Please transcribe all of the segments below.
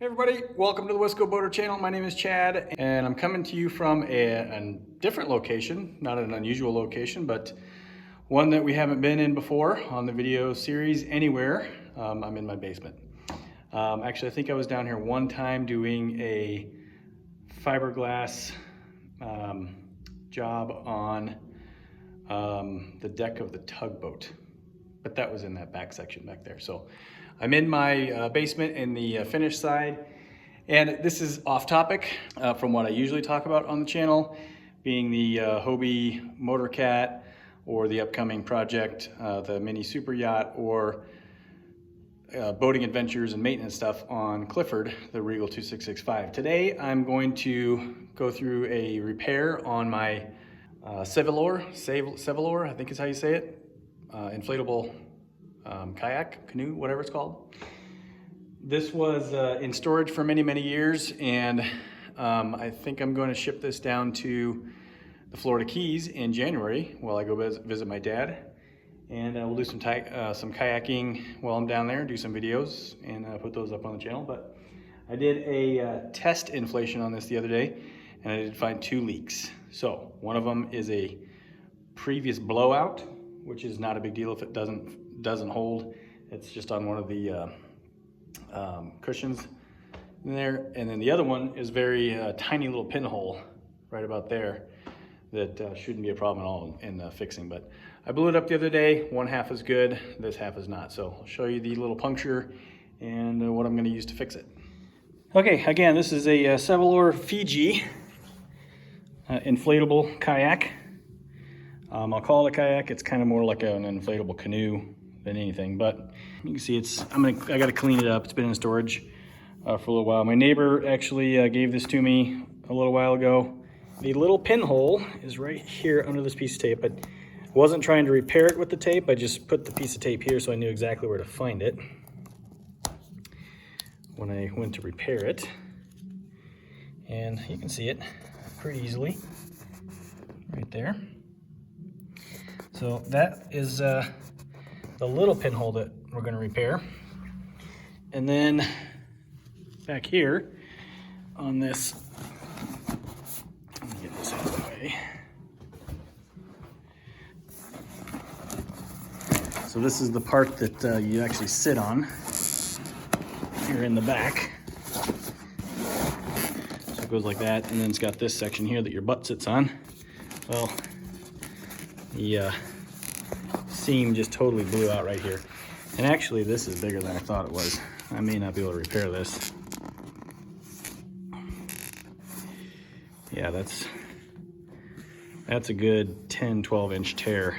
Hey everybody, welcome to the Wisco Boater channel. My name is Chad and I'm coming to you from a different location, not an unusual location, but one that we haven't been in before on the video series anywhere. I'm in my basement. Actually, I think I was down here one time doing a fiberglass job on the deck of the tugboat, but that was in that back section back there. So I'm in my basement in the finished side, and this is off topic from what I usually talk about on the channel, being the Hobie Motor Cat or the upcoming project, the mini super yacht, or boating adventures and maintenance stuff on Clifford, the Regal 2665. Today I'm going to go through a repair on my Sevylor, I think is how you say it, inflatable kayak, canoe, whatever it's called. This was in storage for many years, and I think I'm going to ship this down to the Florida Keys in January while I go visit my dad, and we'll do some kayaking while I'm down there, do some videos, and put those up on the channel. But I did a test inflation on this the other day, and I did find 2 leaks. So one of them is a previous blowout, which is not a big deal if it doesn't hold. It's just on one of the cushions in there. And then the other one is very tiny little pinhole right about there that shouldn't be a problem at all in fixing. But I blew it up the other day. One half is good, this half is not. So I'll show you the little puncture and what I'm going to use to fix it. Okay, again, this is a Sevylor Fiji inflatable kayak. I'll call it a kayak. It's kind of more like an inflatable canoe than anything, but you can see I got to clean it up. It's been in storage for a little while. My neighbor actually gave this to me a little while ago. The little pinhole is right here under this piece of tape. I wasn't trying to repair it with the tape. I just put the piece of tape here so I knew exactly where to find it when I went to repair it. And you can see it pretty easily right there. So that is the little pinhole that we're going to repair. And then back here on this, let me get this out of the way. So this is the part that you actually sit on here in the back. So it goes like that, and then it's got this section here that your butt sits on. Well, the seam just totally blew out right here. And actually this is bigger than I thought it was. I may not be able to repair this. Yeah, that's a good 10-12 inch tear.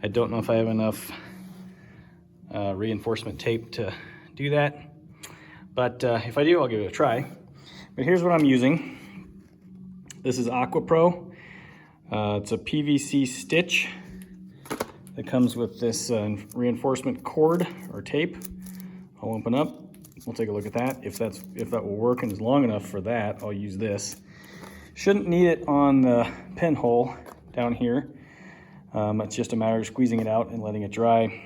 I don't know if I have enough reinforcement tape to do that, but if I do, I'll give it a try. But here's what I'm using. This is Aqua Pro. It's a PVC stitch that comes with this reinforcement cord or tape. I'll open up. We'll take a look at that. If that will work and is long enough for that, I'll use this. Shouldn't need it on the pinhole down here. It's just a matter of squeezing it out and letting it dry.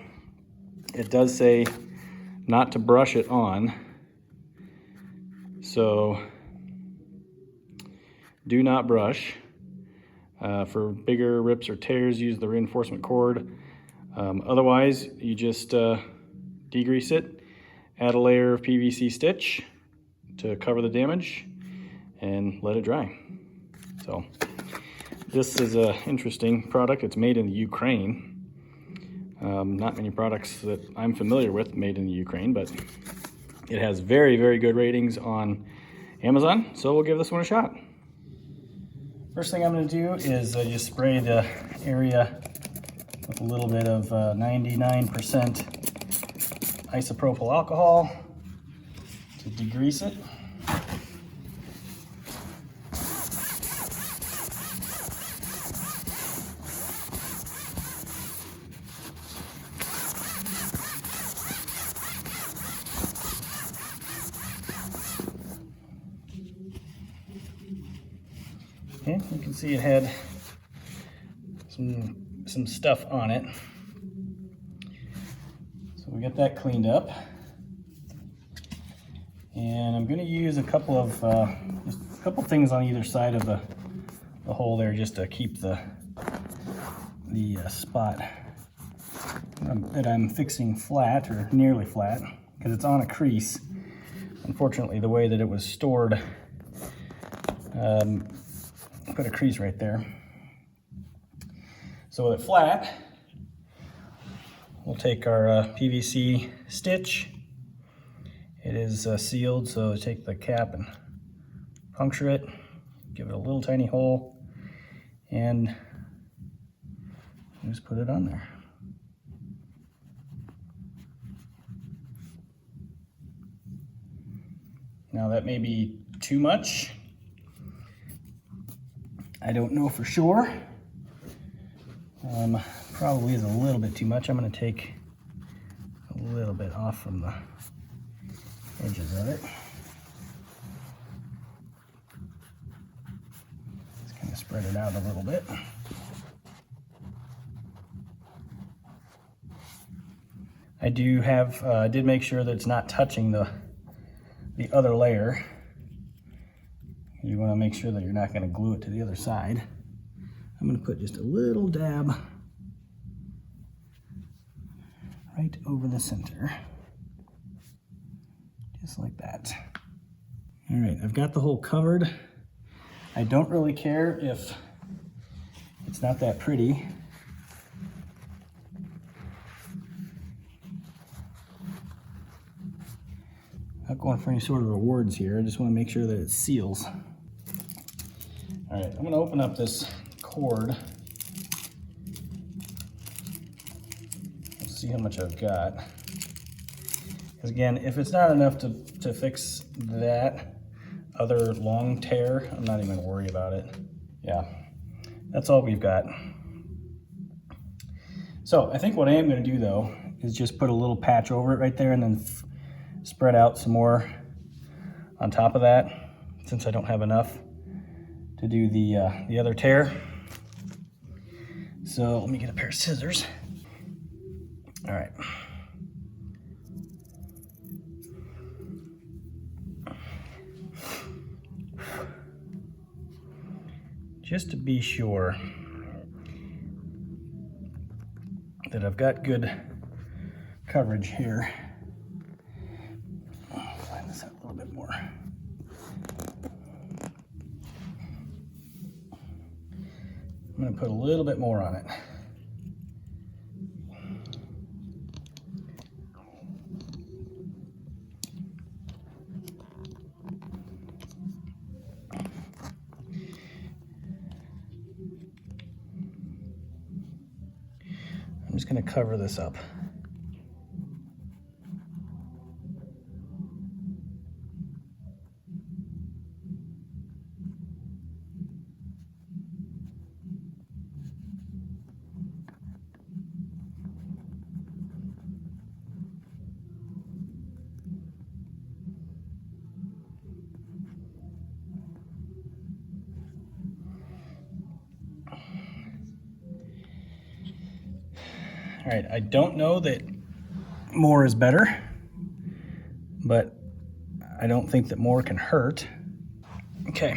It does say not to brush it on, so do not brush. For bigger rips or tears, use the reinforcement cord. Otherwise, you just degrease it, add a layer of PVC stitch to cover the damage, and let it dry. So this is an interesting product. It's made in the Ukraine. Not many products that I'm familiar with made in the Ukraine, but it has very good ratings on Amazon, so we'll give this one a shot. First thing I'm going to do is just spray the area with a little bit of 99% isopropyl alcohol to degrease it. Okay, you can see it had some stuff on it. So we got that cleaned up. And I'm going to use a couple of just a couple things on either side of the hole there, just to keep the spot that I'm fixing flat, or nearly flat, because it's on a crease. Unfortunately, the way that it was stored put a crease right there. So with it flat, we'll take our PVC stitch. It is sealed, so take the cap and puncture it, give it a little tiny hole, and just put it on there. Now that may be too much. I don't know for sure. Probably is a little bit too much. I'm going to take a little bit off from the edges of it. Just kind of spread it out a little bit. I did make sure that it's not touching the other layer. You want to make sure that you're not going to glue it to the other side. I'm going to put just a little dab right over the center, just like that. All right, I've got the hole covered. I don't really care if it's not that pretty. Not going for any sort of rewards here. I just want to make sure that it seals. All right, I'm going to open up this cord. Let's see how much I've got. Because again, if it's not enough to fix that other long tear, I'm not even going to worry about it. Yeah, that's all we've got. So I think what I am going to do though is just put a little patch over it right there, and then spread out some more on top of that, since I don't have enough to do the other tear. So let me get a pair of scissors. All right. Just to be sure that I've got good coverage here. Line this out a little bit more. I'm going to put a little bit more on it. I'm just going to cover this up. All right, I don't know that more is better, but I don't think that more can hurt. Okay,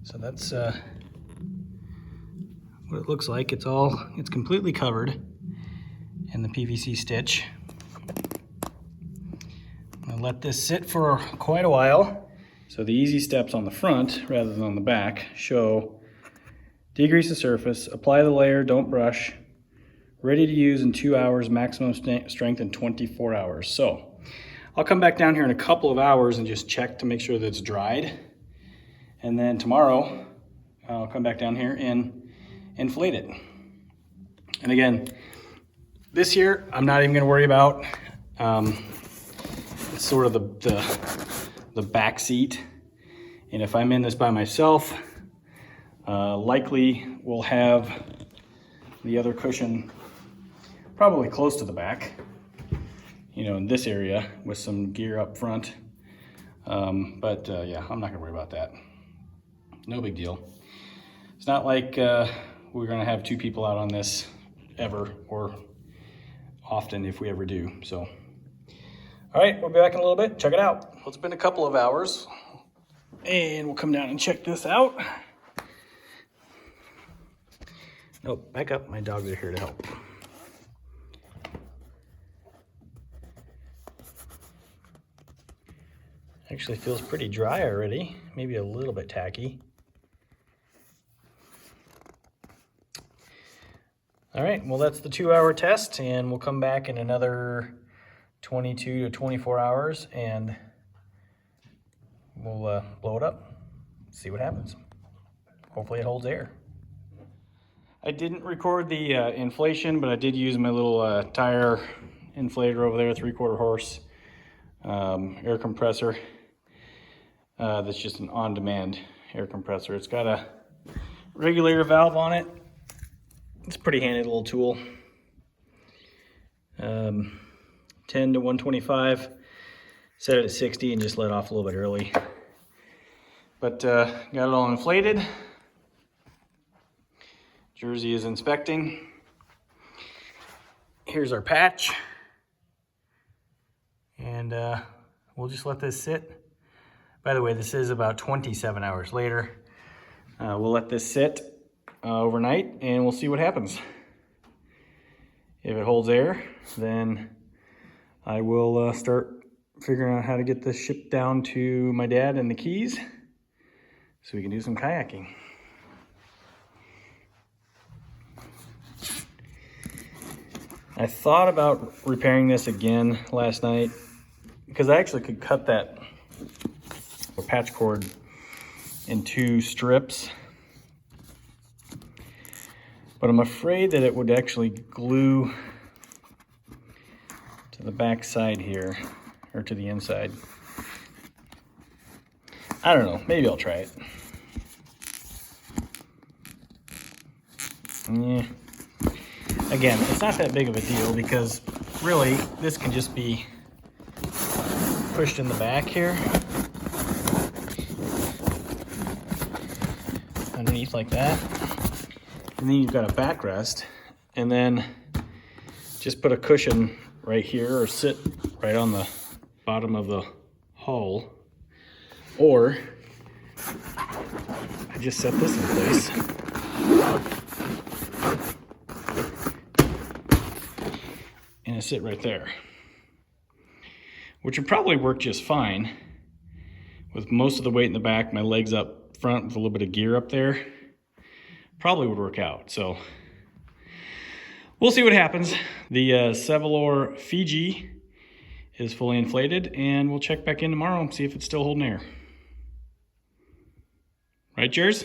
so that's what it looks like. It's completely covered in the PVC stitch. I'm gonna let this sit for quite a while. So the easy steps on the front rather than on the back show: degrease the surface, apply the layer, don't brush, ready to use in 2 hours, maximum strength in 24 hours. So I'll come back down here in a couple of hours and just check to make sure that it's dried. And then tomorrow, I'll come back down here and inflate it. And again, this here, I'm not even gonna worry about. It's sort of the back seat. And if I'm in this by myself, likely we'll have the other cushion probably close to the back, you know, in this area with some gear up front. Yeah, I'm not gonna worry about that. No big deal. It's not like we're gonna have two people out on this ever, or often if we ever do. So, All right, we'll be back in a little bit. Check it out. Well, it's been a couple of hours, and we'll come down and check this out. Nope, back up. My dogs are here to help. Actually feels pretty dry already. Maybe a little bit tacky. All right, well, that's the 2-hour test, and we'll come back in another 22 to 24 hours, and we'll blow it up, see what happens. Hopefully it holds air. I didn't record the inflation, but I did use my little tire inflator over there, 3/4 horse air compressor. That's just an on-demand air compressor. It's got a regulator valve on it. It's a pretty handy little tool. 10 to 125. Set it at 60 and just let off a little bit early. But got it all inflated. Jersey is inspecting. Here's our patch. And we'll just let this sit. By the way, this is about 27 hours later. We'll let this sit overnight and we'll see what happens. If it holds air, then I will start figuring out how to get this shipped down to my dad in the Keys so we can do some kayaking. I thought about repairing this again last night because I actually could cut that patch cord in 2 strips, but I'm afraid that it would actually glue to the back side here, or to the inside. I don't know, maybe I'll try it. Yeah. Again, it's not that big of a deal because really this can just be pushed in the back here. Underneath like that. And then you've got a backrest, and then just put a cushion right here or sit right on the bottom of the hull. Or I just set this in place. And I sit right there, which would probably work just fine with most of the weight in the back, my legs up front with a little bit of gear up there. Probably would work out. So we'll see what happens. The Sevylor Fiji is fully inflated, and we'll check back in tomorrow and see if it's still holding air. Right, Jers?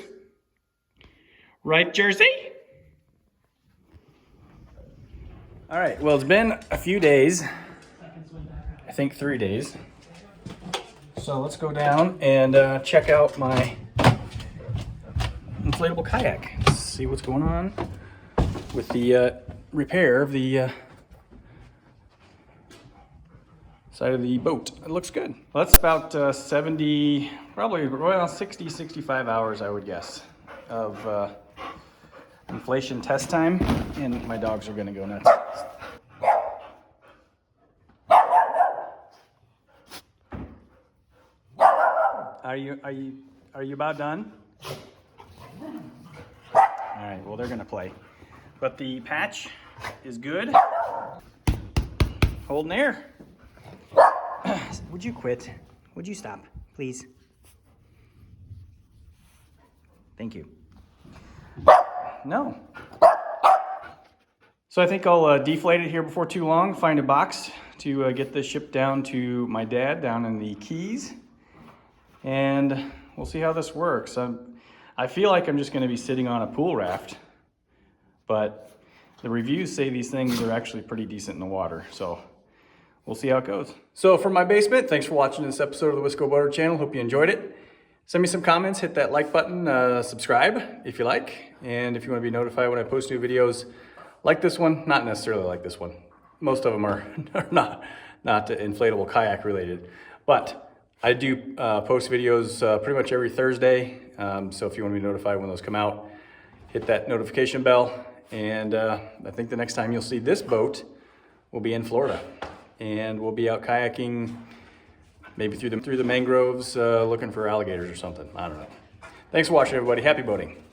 Right, Jersey? All right, well, it's been a few days. I think 3 days. So let's go down and check out my inflatable kayak. See what's going on with the repair of the side of the boat. It looks good. Well, that's about 70, probably around 60, 65 hours, I would guess, of inflation test time, and my dogs are gonna go nuts. Are you about done? All right, well, they're gonna play. But the patch is good. Holding air. Would you quit? Would you stop, please? Thank you. No. So I think I'll deflate it here before too long, find a box to get this shipped down to my dad down in the Keys. And we'll see how this works. I feel like I'm just gonna be sitting on a pool raft, but the reviews say these things are actually pretty decent in the water. So we'll see how it goes. So for my basement, thanks for watching this episode of the Wisco Boater channel. Hope you enjoyed it. Send me some comments, hit that like button, subscribe if you like. And if you want to be notified when I post new videos like this one, not necessarily like this one. Most of them are not inflatable kayak related. But I do post videos pretty much every Thursday. So if you want to be notified when those come out, hit that notification bell. And I think the next time you'll see this boat will be in Florida. and we'll be out kayaking maybe through the mangroves looking for alligators or something. I don't know. Thanks for watching, everybody. Happy boating.